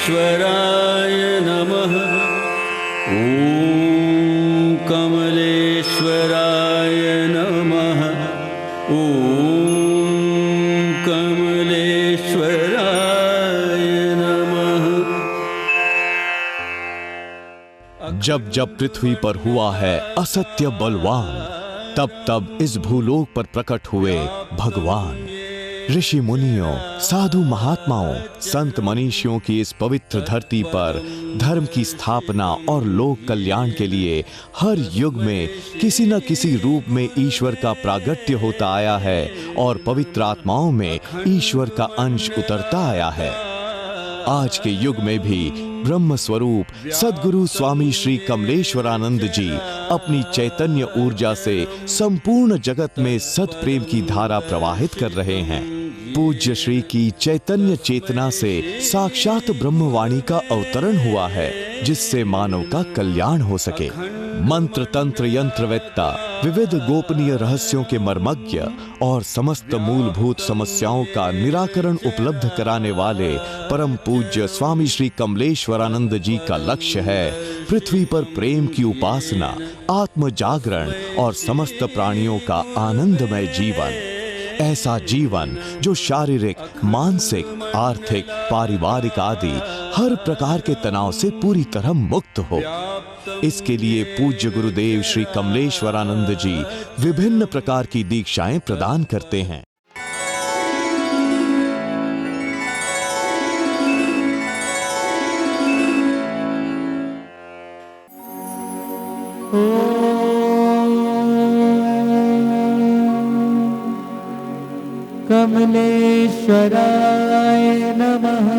कमलेश्वराय नमः। ॐ कमलेश्वराय नमः। ॐ कमलेश्वराय नमः। जब जब पृथ्वी पर हुआ है असत्य बलवान, तब तब इस भूलोक पर प्रकट हुए भगवान। ऋषि मुनियों, साधु महात्माओं, संत मनीषियों की इस पवित्र धरती पर धर्म की स्थापना और लोक कल्याण के लिए हर युग में किसी न किसी रूप में ईश्वर का प्रागट्य होता आया है और पवित्र आत्माओं में ईश्वर का अंश उतरता आया है। आज के युग में भी ब्रह्म स्वरूप सद्गुरु स्वामी श्री कमलेश्वरानंद जी अपनी चैतन्य ऊर्जा से संपूर्ण जगत में सत्प्रेम की धारा प्रवाहित कर रहे हैं। पूज्य श्री की चैतन्य चेतना से साक्षात ब्रह्मवाणी का अवतरण हुआ है, जिससे मानव का कल्याण हो सके। मंत्र तंत्र यंत्रवेत्ता, विविध गोपनीय रहस्यों के मर्मज्ञ और समस्त मूलभूत समस्याओं का निराकरण उपलब्ध कराने वाले परम पूज्य स्वामी श्री कमलेश्वरानंद जी का लक्ष्य है पृथ्वी पर प्रेम की उपासना, आत्म जागरण और समस्त प्राणियों का आनंदमय जीवन। ऐसा जीवन जो शारीरिक, मानसिक, आर्थिक, पारिवारिक आदि हर प्रकार के तनाव से पूरी तरह मुक्त हो। इसके लिए पूज्य गुरुदेव श्री कमलेश्वरानंद जी विभिन्न प्रकार की दीक्षाएं प्रदान करते हैं। कमलेश्वराय नमः।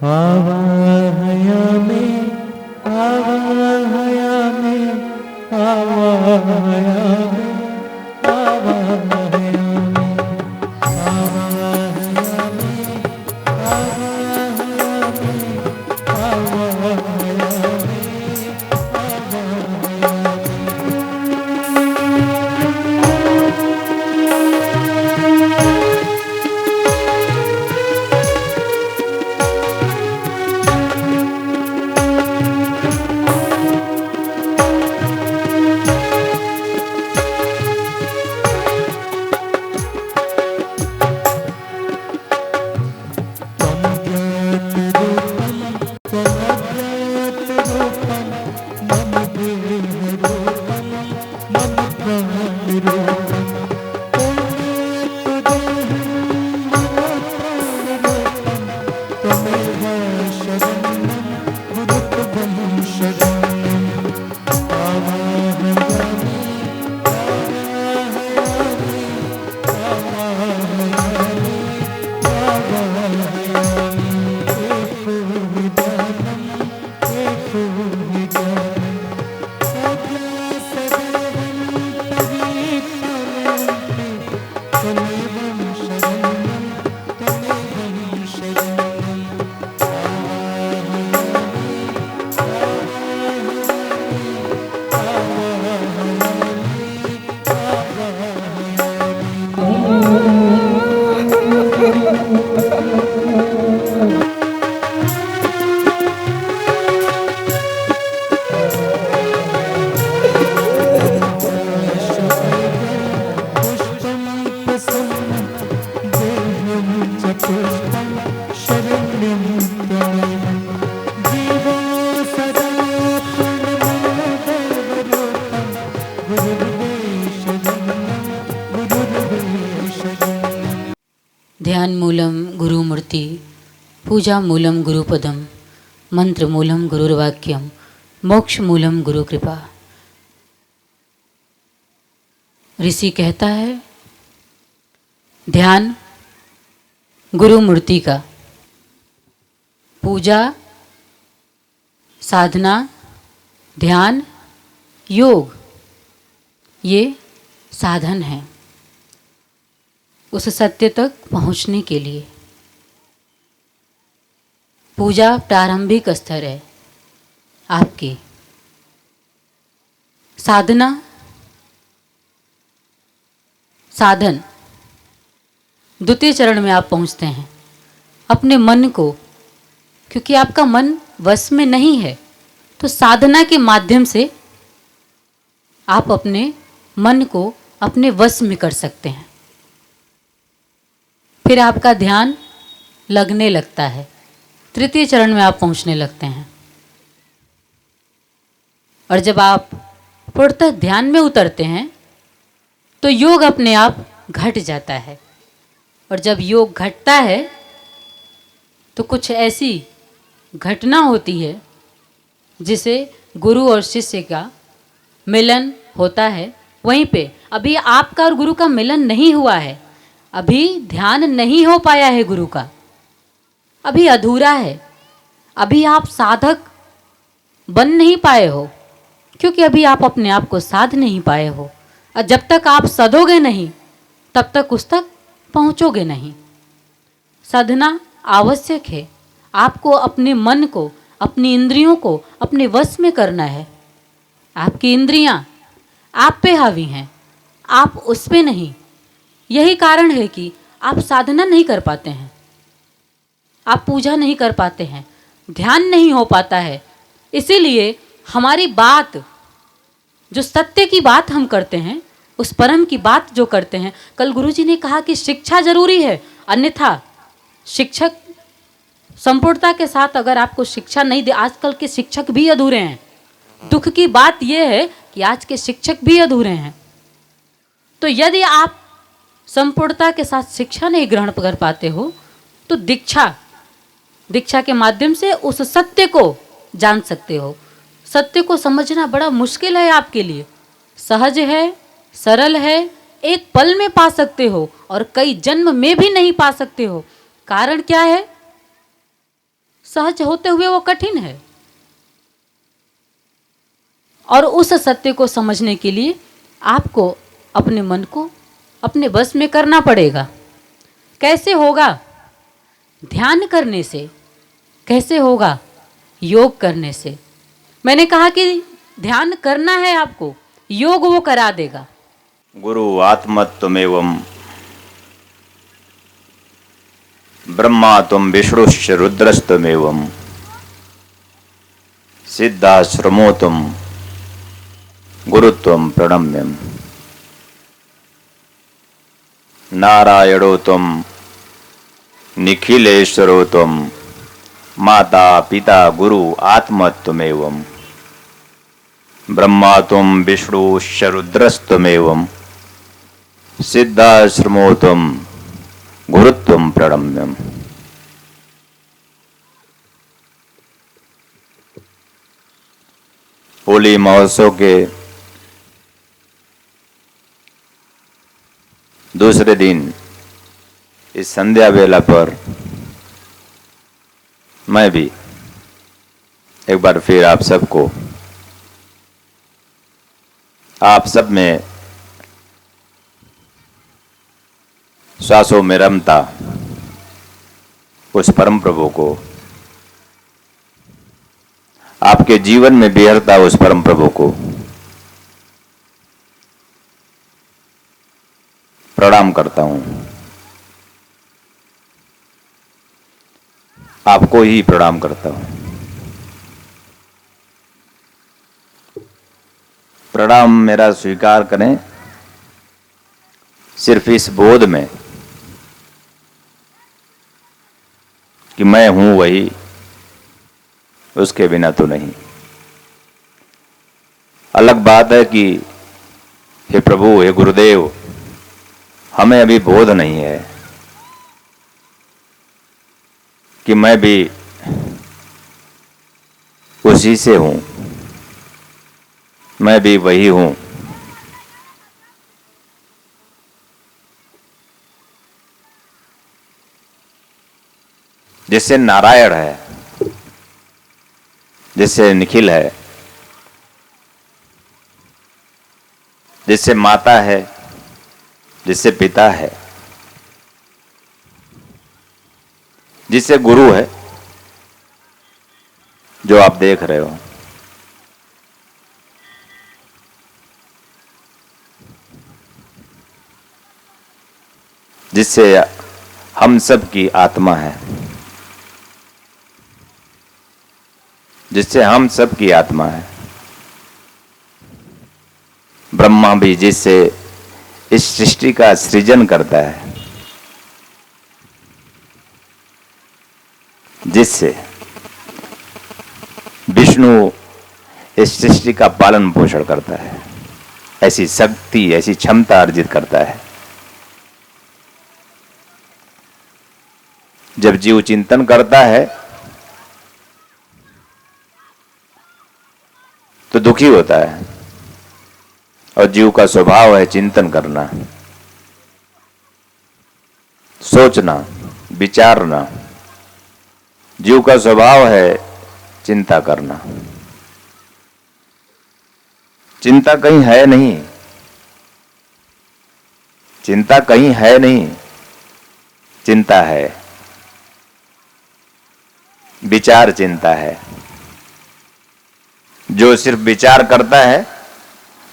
आवाहयामि आवाहयामि आवाहयामि आवाहयामि आवाहयामि आवाहयामि ध्यान मूलम गुरुमूर्ति, पूजा मूलम गुरुपदम, मंत्र मूलम गुरुर्वाक्यम, मोक्ष मूलम गुरु कृपा। ऋषि कहता है ध्यान गुरु मूर्ति का, पूजा, साधना, ध्यान, योग ये साधन है उस सत्य तक पहुंचने के लिए। पूजा प्रारंभिक स्तर है आपकी, साधना साधन द्वितीय चरण में आप पहुंचते हैं। अपने मन को, क्योंकि आपका मन वश में नहीं है, तो साधना के माध्यम से आप अपने मन को अपने वश में कर सकते हैं। फिर आपका ध्यान लगने लगता है। तृतीय चरण में आप पहुंचने लगते हैं। और जब आप पूर्णतः ध्यान में उतरते हैं तो योग अपने आप घट जाता है। और जब योग घटता है तो कुछ ऐसी घटना होती है जिसे गुरु और शिष्य का मिलन होता है। वहीं पे अभी आपका और गुरु का मिलन नहीं हुआ है, अभी ध्यान नहीं हो पाया है गुरु का, अभी अधूरा है, अभी आप साधक बन नहीं पाए हो, क्योंकि अभी आप अपने आप को साध नहीं पाए हो। और जब तक आप सधोगे नहीं तब तक उस तक पहुंचोगे नहीं। साधना आवश्यक है। आपको अपने मन को, अपनी इंद्रियों को अपने वश में करना है। आपकी इंद्रियां आप पे हावी हैं, आप उस पे नहीं। यही कारण है कि आप साधना नहीं कर पाते हैं, आप पूजा नहीं कर पाते हैं, ध्यान नहीं हो पाता है। इसीलिए हमारी बात, जो सत्य की बात हम करते हैं, उस परम की बात जो करते हैं, कल गुरुजी ने कहा कि शिक्षा जरूरी है, अन्यथा शिक्षक संपूर्णता के साथ अगर आपको शिक्षा नहीं दे, आजकल के शिक्षक भी अधूरे हैं। दुख की बात यह है कि आज के शिक्षक भी अधूरे हैं। तो यदि आप संपूर्णता के साथ शिक्षा नहीं ग्रहण कर पाते हो तो दीक्षा के माध्यम से उस सत्य को जान सकते हो। सत्य को समझना बड़ा मुश्किल है आपके लिए, सहज है, सरल है, एक पल में पा सकते हो और कई जन्म में भी नहीं पा सकते हो। कारण क्या है? सहज होते हुए वो कठिन है। और उस सत्य को समझने के लिए आपको अपने मन को अपने बस में करना पड़ेगा। कैसे होगा? ध्यान करने से। कैसे होगा? योग करने से। मैंने कहा कि ध्यान करना है आपको, योग वो करा देगा। गुरु आत्मत्वमेवं ब्रह्मा त्वं विष्णुश्च रुद्रस्त्वमेवं सिद्धाश्रमो त्वं गुरुत्वं प्रणम्यं नारायणो त्वं निखिलेश्वरो त्वं माता पिता गुरु आत्मत्वमेवं ब्रह्मा त्वं विष्णुश्च रुद्रस्त्वमेवं सिद्धाश्रमो त्वं गुरुत्वं प्रणम्यम्। होली महोत्सव के दूसरे दिन इस संध्या वेला पर मैं भी एक बार फिर आप सबको, आप सब में श्वासों में रमता उस परम प्रभु को, आपके जीवन में बिहरता उस परम प्रभु को प्रणाम करता हूं। आपको ही प्रणाम करता हूं। प्रणाम मेरा स्वीकार करें सिर्फ इस बोध में कि मैं हूं वही, उसके बिना तो नहीं। अलग बात है कि हे प्रभु, हे गुरुदेव, हमें अभी बोध नहीं है कि मैं भी उसी से हूं, मैं भी वही हूं। जिससे नारायण है, जिससे निखिल है, जिससे माता है, जिससे पिता है, जिससे गुरु है, जो आप देख रहे हो। जिससे हम सब की आत्मा है, जिससे हम सब की आत्मा है। ब्रह्मा भी जिससे इस सृष्टि का सृजन करता है, जिससे विष्णु इस सृष्टि का पालन पोषण करता है, ऐसी शक्ति, ऐसी क्षमता अर्जित करता है। जब जीव चिंतन करता है तो दुखी होता है, और जीव का स्वभाव है चिंतन करना, सोचना, विचारना। जीव का स्वभाव है चिंता करना। चिंता कहीं है नहीं, चिंता कहीं है नहीं, चिंता है, विचार चिंता है। जो सिर्फ विचार करता है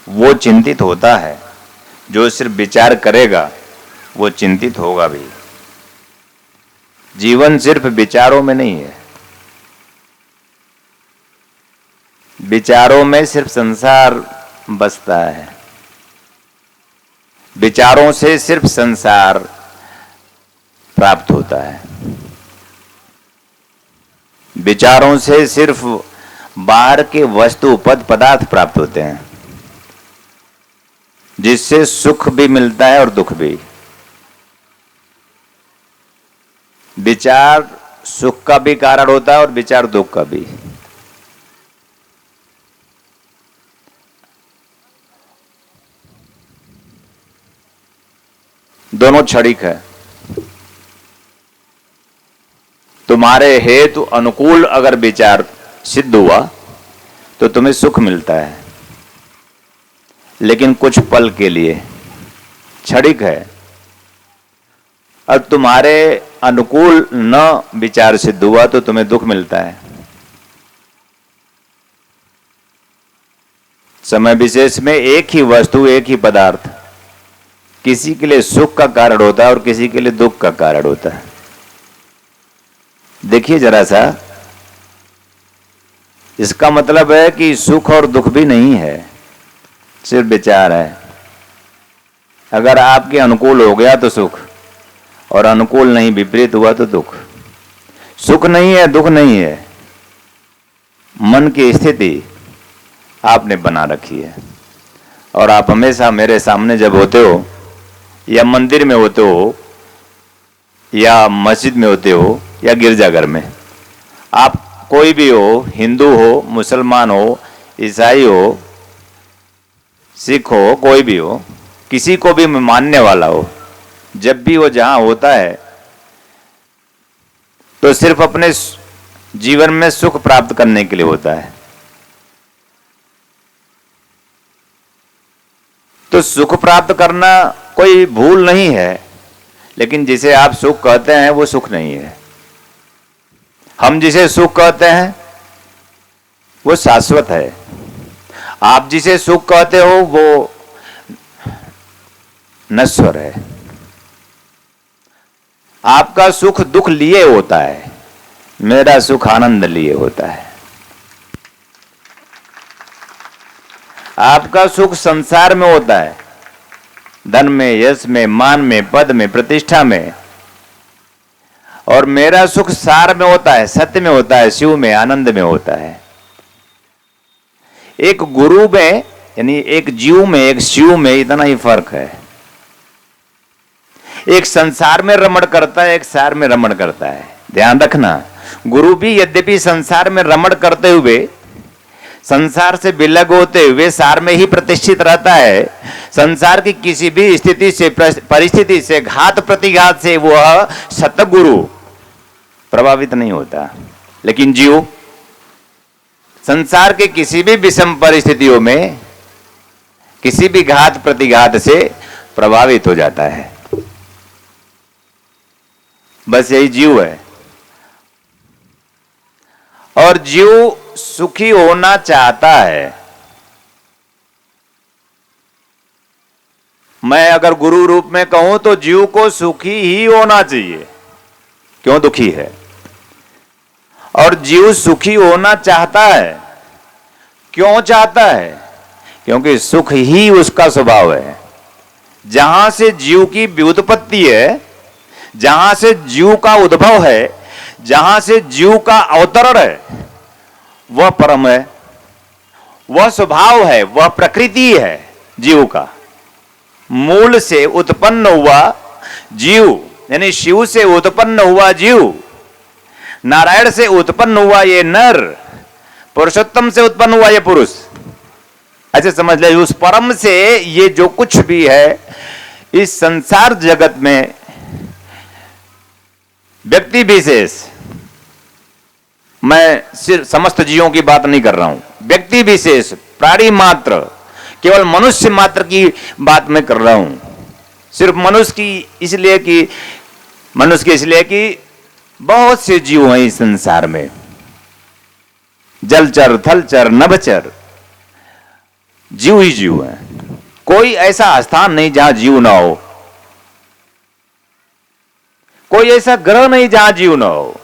वो चिंतित होता है, जो सिर्फ विचार करेगा वो चिंतित होगा भी। जीवन सिर्फ विचारों में नहीं है, विचारों में सिर्फ संसार बसता है, विचारों से सिर्फ संसार प्राप्त होता है, विचारों से सिर्फ बाहर के वस्तु पद पदार्थ प्राप्त होते हैं, जिससे सुख भी मिलता है और दुख भी। विचार सुख का भी कारण होता है और विचार दुख का भी। दोनों क्षणिक है। तुम्हारे हेतु अनुकूल अगर विचार सिद्ध हुआ तो तुम्हें सुख मिलता है, लेकिन कुछ पल के लिए, क्षणिक है। और तुम्हारे अनुकूल न विचार सिद्ध हुआ तो तुम्हें दुख मिलता है। समय विशेष में एक ही वस्तु, एक ही पदार्थ किसी के लिए सुख का कारण होता है और किसी के लिए दुख का कारण होता है। देखिए जरा सा, इसका मतलब है कि सुख और दुख भी नहीं है, सिर्फ विचार है। अगर आपके अनुकूल हो गया तो सुख, और अनुकूल नहीं, विपरीत हुआ तो दुख। सुख नहीं है, दुख नहीं है, मन की स्थिति आपने बना रखी है। और आप हमेशा मेरे सामने जब होते हो, या मंदिर में होते हो, या मस्जिद में होते हो, या गिरजाघर में, आप कोई भी हो, हिंदू हो, मुसलमान हो, ईसाई हो, सिख हो, कोई भी हो, किसी को भी मानने वाला हो, जब भी वो जहां होता है तो सिर्फ अपने जीवन में सुख प्राप्त करने के लिए होता है। तो सुख प्राप्त करना कोई भूल नहीं है, लेकिन जिसे आप सुख कहते हैं वो सुख नहीं है। हम जिसे सुख कहते हैं वो शाश्वत है। आप जिसे सुख कहते हो वो नश्वर है। आपका सुख दुख लिए होता है, मेरा सुख आनंद लिए होता है। आपका सुख संसार में होता है, धन में, यश में, मान में, पद में, प्रतिष्ठा में, और मेरा सुख सार में होता है, सत्य में होता है, शिव में, आनंद में होता है। एक गुरु में, यानी एक जीव में, एक शिव में इतना ही फर्क है। एक संसार में रमण करता है, एक सार में रमण करता है। ध्यान रखना, गुरु भी यद्यपि संसार में रमण करते हुए, संसार से विलग होते हुए सार में ही प्रतिष्ठित रहता है। संसार की किसी भी स्थिति से, परिस्थिति से, घात प्रतिघात से वह सतगुरु प्रभावित नहीं होता। लेकिन जीव संसार के किसी भी विषम परिस्थितियों में, किसी भी घात प्रतिघात से प्रभावित हो जाता है। बस यही जीव है। और जीव सुखी होना चाहता है। मैं अगर गुरु रूप में कहूं तो जीव को सुखी ही होना चाहिए। क्यों दुखी है? और जीव सुखी होना चाहता है। क्यों चाहता है? क्योंकि सुख ही उसका स्वभाव है। जहां से जीव की व्युत्पत्ति है, जहां से जीव का उद्भव है, जहां से जीव का अवतरण है, वह परम है, वह स्वभाव है, वह प्रकृति है जीव का। मूल से उत्पन्न हुआ जीव, यानी शिव से उत्पन्न हुआ जीव, नारायण से उत्पन्न हुआ ये नर, पुरुषोत्तम से उत्पन्न हुआ ये पुरुष, ऐसे समझ ले। उस परम से ये जो कुछ भी है इस संसार जगत में व्यक्ति विशेष, मैं सिर्फ समस्त जीवों की बात नहीं कर रहा हूं, व्यक्ति विशेष, प्राणी मात्र, केवल मनुष्य मात्र की बात मैं कर रहा हूं। सिर्फ मनुष्य की इसलिए कि बहुत से जीव हैं इस संसार में, जलचर, थलचर, नभचर, जीव ही जीव है। कोई ऐसा स्थान नहीं जहां जीव ना हो, कोई ऐसा ग्रह नहीं जहां जीव ना हो।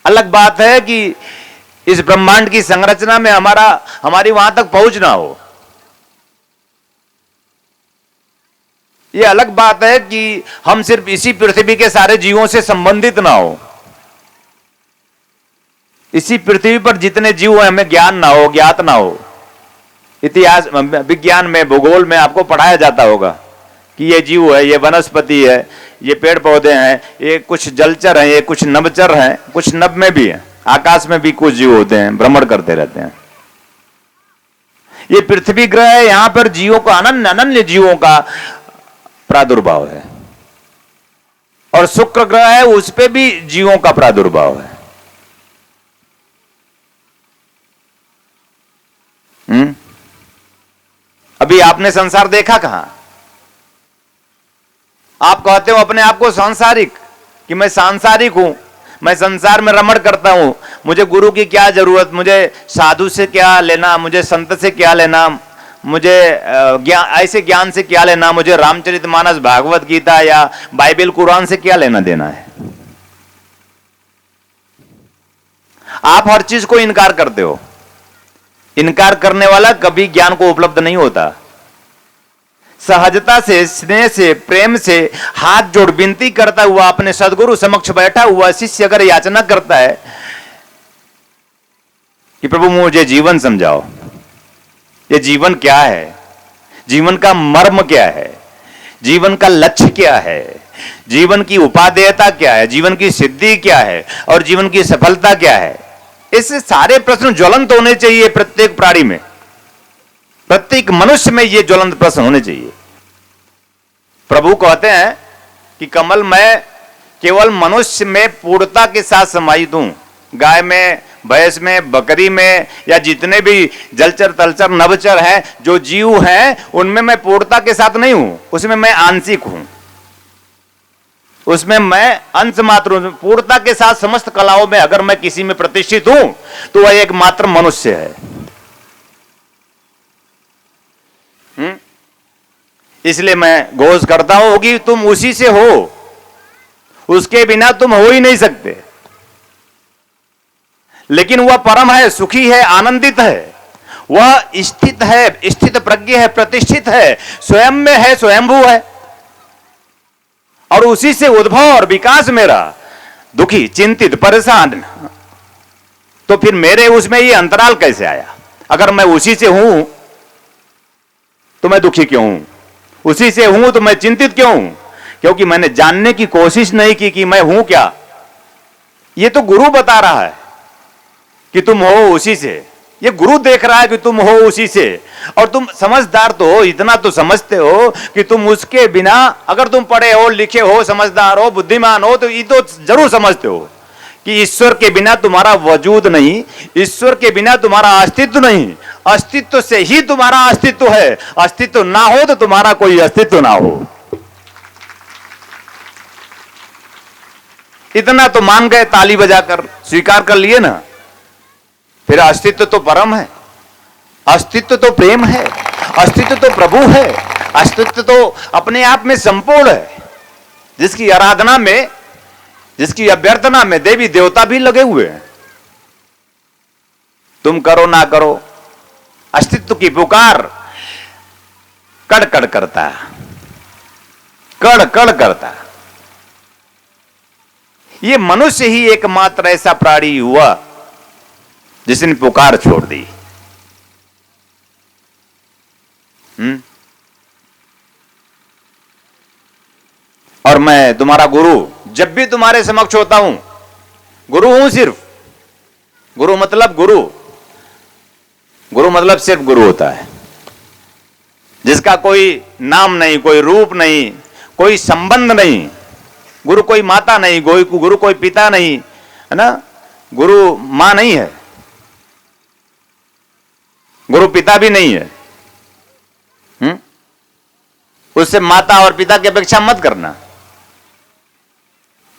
अलग बात है कि इस ब्रह्मांड की संरचना में हमारी वहां तक पहुंच ना हो। यह अलग बात है कि हम सिर्फ इसी पृथ्वी के सारे जीवों से संबंधित ना हो। इसी पृथ्वी पर जितने जीव हैं हमें ज्ञान ना हो, ज्ञात ना हो। इतिहास, विज्ञान में, भूगोल में आपको पढ़ाया जाता होगा कि ये जीव है, ये वनस्पति है, ये पेड़ पौधे हैं, ये कुछ जलचर हैं, ये कुछ नभचर हैं, कुछ नभ में भी है, आकाश में भी कुछ जीव होते हैं, भ्रमण करते रहते हैं। ये पृथ्वी ग्रह है, यहां पर जीवों का अनन्य जीवों का प्रादुर्भाव है। और शुक्र ग्रह है, उस पे भी जीवों का प्रादुर्भाव है। अभी आपने संसार देखा कहां? आप कहते हो अपने आप को सांसारिक, कि मैं सांसारिक हूं, मैं संसार में रमण करता हूं, मुझे गुरु की क्या जरूरत, मुझे साधु से क्या लेना, मुझे संत से क्या लेना, मुझे ऐसे ज्ञान से क्या लेना, मुझे रामचरितमानस, भागवत गीता या बाइबल कुरान से क्या लेना देना है। आप हर चीज को इनकार करते हो। इनकार करने वाला कभी ज्ञान को उपलब्ध नहीं होता। सहजता से, स्नेह से, प्रेम से हाथ जोड़ विनती करता हुआ अपने सदगुरु समक्ष बैठा हुआ शिष्य अगर याचना करता है कि प्रभु मुझे जीवन समझाओ, ये जीवन क्या है, जीवन का मर्म क्या है, जीवन का लक्ष्य क्या है, जीवन की उपादेयता क्या है, जीवन की सिद्धि क्या है और जीवन की सफलता क्या है, ऐसे सारे प्रश्न ज्वलंत होने चाहिए प्रत्येक प्राणी में, प्रत्येक मनुष्य में ये ज्वलंत प्रश्न होने चाहिए। प्रभु कहते हैं कि कमल, मैं केवल मनुष्य में पूर्णता के साथ समाहित हूं, गाय में, भैंस में, बकरी में या जितने भी जलचर, तलचर, नभचर हैं, जो जीव हैं, उनमें मैं पूर्णता के साथ नहीं हूं, उसमें मैं आंशिक हूं, उसमें मैं अंश मात्र हूं। पूर्णता के साथ समस्त कलाओं में अगर मैं किसी में प्रतिष्ठित हूं तो वह एकमात्र मनुष्य है। इसलिए मैं घोष करता हूं कि तुम उसी से हो, उसके बिना तुम हो ही नहीं सकते। लेकिन वह परम है, सुखी है, आनंदित है, वह स्थित है, स्थित प्रज्ञ है, प्रतिष्ठित है, स्वयं में है, स्वयंभू है, और उसी से उद्भव और विकास मेरा। दुखी, चिंतित, परेशान, तो फिर मेरे उसमें ये अंतराल कैसे आया? अगर मैं उसी से हूं तो मैं दुखी क्यों हूं? उसी से हूं तो मैं चिंतित क्यों हूं? क्योंकि मैंने जानने की कोशिश नहीं की कि मैं हूं क्या। ये तो गुरु बता रहा है कि तुम हो उसी से, ये गुरु देख रहा है कि तुम हो उसी से, और तुम समझदार तो हो, इतना तो समझते हो कि तुम उसके बिना, अगर तुम पढ़े हो, लिखे हो, समझदार हो, बुद्धिमान हो, तो ये तो जरूर समझते हो कि ईश्वर के बिना तुम्हारा वजूद नहीं, ईश्वर के बिना तुम्हारा अस्तित्व नहीं, अस्तित्व से ही तुम्हारा अस्तित्व है। अस्तित्व ना हो तो तुम्हारा कोई अस्तित्व ना हो। इतना तो मान गए, ताली बजाकर स्वीकार कर लिए ना। फिर अस्तित्व तो परम है, अस्तित्व तो प्रेम है, अस्तित्व तो प्रभु है, अस्तित्व तो अपने आप में संपूर्ण है, जिसकी आराधना में जिसकी अभ्यर्थना में देवी देवता भी लगे हुए हैं। तुम करो ना करो, अस्तित्व की पुकार कड़ कड़ करता है, कड़ कड़ करता है। ये मनुष्य ही एकमात्र ऐसा प्राणी हुआ जिसने पुकार छोड़ दी। और मैं तुम्हारा गुरु जब भी तुम्हारे समक्ष होता हूं, गुरु हूं सिर्फ। गुरु मतलब गुरु, गुरु मतलब सिर्फ गुरु होता है, जिसका कोई नाम नहीं, कोई रूप नहीं, कोई संबंध नहीं। गुरु कोई माता नहीं, गुरु कोई पिता नहीं, है ना। गुरु मां नहीं है, गुरु पिता भी नहीं है। उससे माता और पिता की अपेक्षा मत करना।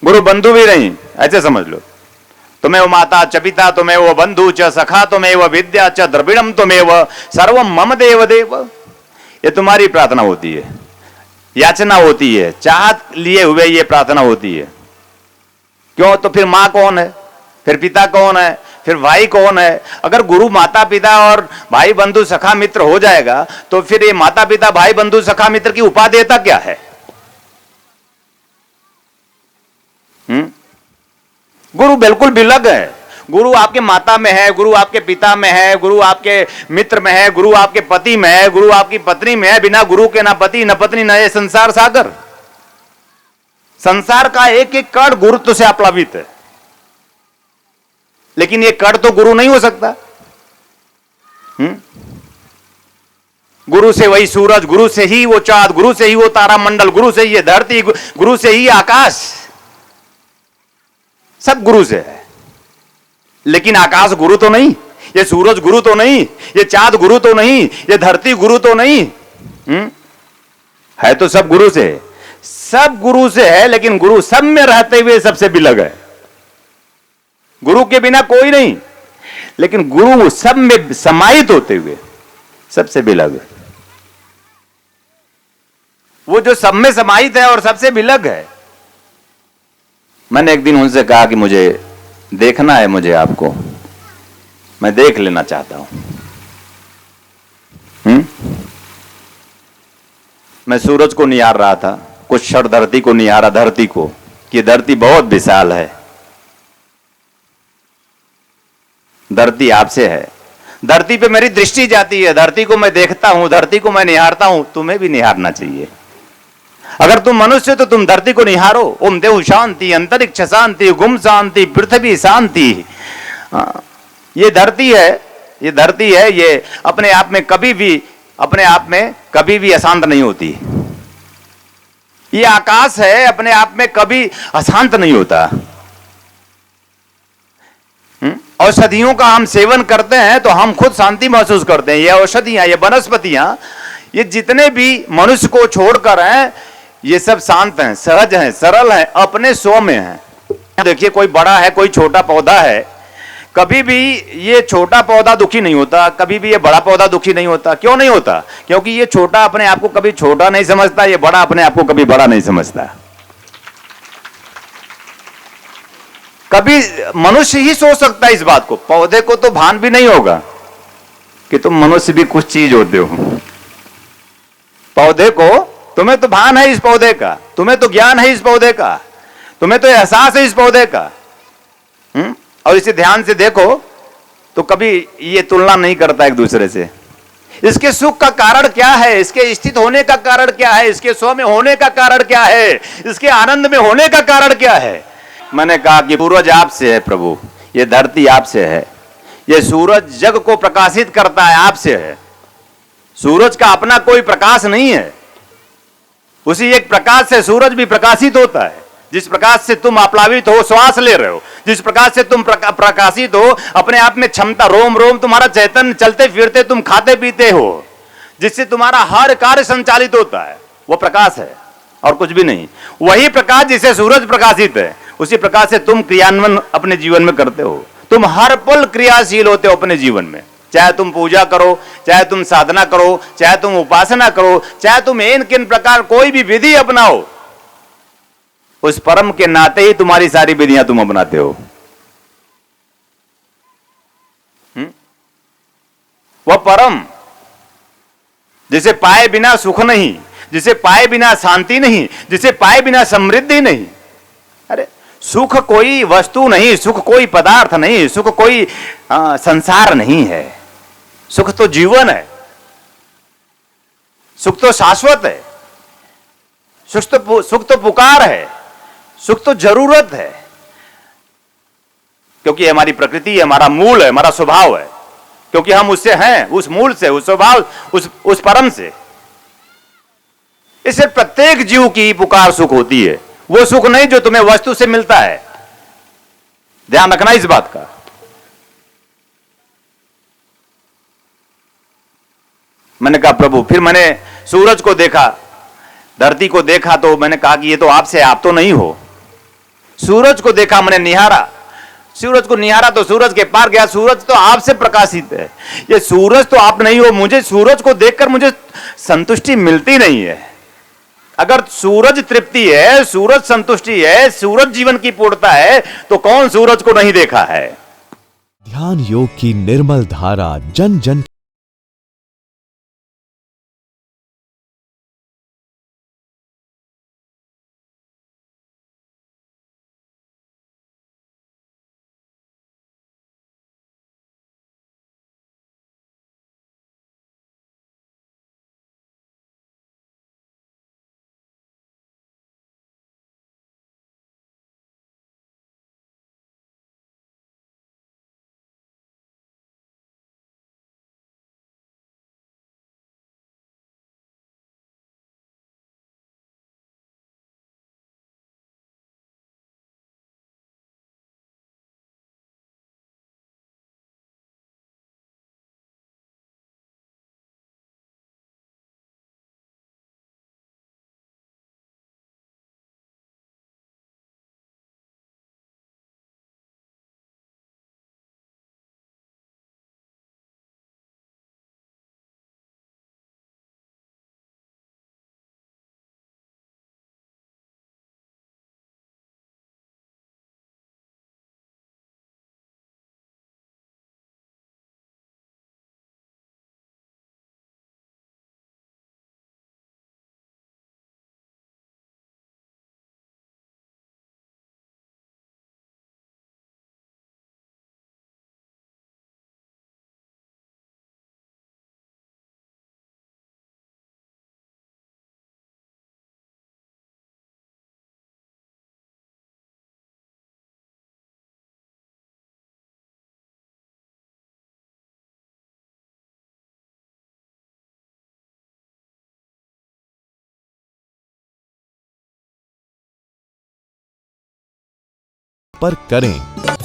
गुरु बंधु भी नहीं, ऐसे समझ लो। तुम्हें वो माता च पिता, तुम्हें वो बंधु च सखा, तुम्हें वो विद्या च द्रविड़म, तुम्हें वो सर्वम मम देव देव। ये तुम्हारी प्रार्थना होती है, याचना होती है, चाहत लिए हुए ये प्रार्थना होती है। क्यों? तो फिर मां कौन है, फिर पिता कौन है, फिर भाई कौन है? अगर गुरु माता पिता और भाई बंधु सखा मित्र हो जाएगा तो फिर ये माता पिता भाई बंधु सखा मित्र की उपादेयता क्या है? गुरु बिल्कुल विलग है। गुरु आपके माता में है, गुरु आपके पिता में है, गुरु आपके मित्र में है, गुरु आपके पति में है, गुरु आपकी पत्नी में है। बिना गुरु के ना पति न पत्नी न ये संसार सागर। संसार का एक एक कण गुरुत्व से आप्लावित है, लेकिन ये कण तो गुरु नहीं हो सकता। गुरु से वही सूरज, गुरु से ही वो चांद, गुरु से ही वो तारामंडल, गुरु से ही ये धरती, गुरु से ही आकाश, सब गुरु से है। लेकिन आकाश गुरु तो नहीं, ये सूरज गुरु तो नहीं, ये चांद गुरु तो नहीं, ये धरती गुरु तो नहीं। है तो सब गुरु से, सब गुरु से है, लेकिन गुरु सब में रहते हुए सबसे विलग है। गुरु के बिना कोई नहीं, लेकिन गुरु सब में समाहित होते हुए सबसे विलग है। वो जो सब में समाहित है और सबसे विलग है। मैंने एक दिन उनसे कहा कि मुझे देखना है, मुझे आपको, मैं देख लेना चाहता हूं। मैं सूरज को निहार रहा था, कुछ क्षण धरती को निहारा, धरती को, कि धरती बहुत विशाल है। धरती आपसे है, धरती पे मेरी दृष्टि जाती है, धरती को मैं देखता हूं, धरती को मैं निहारता हूं। तुम्हें भी निहारना चाहिए। अगर तुम मनुष्य तो तुम धरती को निहारो। ओम देव शांति, अंतरिक्ष शांति, गुम शांति, पृथ्वी शांति। ये धरती है, ये धरती है, ये अपने आप में कभी भी अशांत नहीं होती। ये आकाश है, अपने आप में कभी अशांत नहीं होता। औषधियों का हम सेवन करते हैं तो हम खुद शांति महसूस करते हैं। ये औषधियां, ये वनस्पतियां, ये जितने भी मनुष्य को छोड़कर हैं, ये सब शांत हैं, सहज हैं, सरल हैं, अपने स्व में हैं। देखिए, कोई बड़ा है, कोई छोटा पौधा है, कभी भी ये छोटा पौधा दुखी नहीं होता, कभी भी ये बड़ा पौधा दुखी नहीं होता। क्यों नहीं होता? क्योंकि ये छोटा अपने आप को कभी छोटा नहीं समझता, ये बड़ा अपने आप को कभी बड़ा नहीं समझता। कभी मनुष्य ही सोच सकता है इस बात को, पौधे को तो भान भी नहीं होगा कि तुम मनुष्य भी कुछ चीज होते हो। पौधे को, तुम्हें तो भान है इस पौधे का, तुम्हें तो ज्ञान है इस पौधे का, तुम्हें तो एहसास है इस पौधे का। और इसे ध्यान से देखो तो कभी ये तुलना नहीं करता एक दूसरे से। इसके सुख का कारण क्या है, इसके स्थित होने का कारण क्या है, इसके स्व में होने का कारण क्या है, इसके आनंद में होने का कारण क्या है। मैंने कहा कि सूरज आपसे है प्रभु, ये धरती आपसे है, ये सूरज जग को प्रकाशित करता है, आपसे है। सूरज का अपना कोई प्रकाश नहीं है, उसी एक प्रकाश से सूरज भी प्रकाशित होता है। जिस प्रकाश से तुम आप्लावित हो, श्वास ले रहे हो, जिस प्रकाश से तुम प्रकाशित हो, अपने आप में क्षमता, रोम रोम तुम्हारा चैतन्य, चलते फिरते तुम खाते पीते हो, जिससे तुम्हारा हर कार्य संचालित होता है, वो प्रकाश है और कुछ भी नहीं। वही प्रकाश जिसे सूरज प्रकाशित है, उसी प्रकाश से तुम क्रियान्वयन अपने जीवन में करते हो। तुम हर पल क्रियाशील होते हो अपने जीवन में, चाहे तुम पूजा करो, चाहे तुम साधना करो, चाहे तुम उपासना करो, चाहे तुम इन किन प्रकार कोई भी विधि अपनाओ, उस परम के नाते ही तुम्हारी सारी विधियां तुम अपनाते हो। वह परम जिसे पाए बिना सुख नहीं, जिसे पाए बिना शांति नहीं, जिसे पाए बिना समृद्धि नहीं। अरे सुख कोई वस्तु नहीं, सुख कोई पदार्थ नहीं, सुख कोई संसार नहीं है। सुख तो जीवन है, सुख तो शाश्वत है, सुख तो पुकार है, सुख तो जरूरत है, क्योंकि हमारी प्रकृति, हमारा मूल है, हमारा स्वभाव है, क्योंकि हम उससे हैं, उस मूल से, उस स्वभाव, उस परम से। इससे प्रत्येक जीव की पुकार सुख होती है, वो सुख नहीं जो तुम्हें वस्तु से मिलता है। ध्यान रखना इस बात का। मैंने कहा प्रभु, फिर मैंने सूरज को देखा, धरती को देखा, तो मैंने कहा कि ये तो आपसे, आप तो नहीं हो। सूरज को देखा, मैंने निहारा, सूरज को निहारा तो सूरज के पार गया, सूरज तो आपसे प्रकाशित है, ये सूरज तो आप नहीं हो। मुझे सूरज को देखकर मुझे संतुष्टि मिलती नहीं है। अगर सूरज तृप्ति है, सूरज संतुष्टि है, सूरज जीवन की पूर्णता है, तो कौन सूरज को नहीं देखा है। ध्यान योग की निर्मल धारा जन जन पर करें।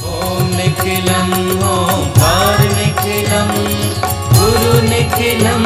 ओम निखिलम ओंकार निखिलम गुरु निखिलम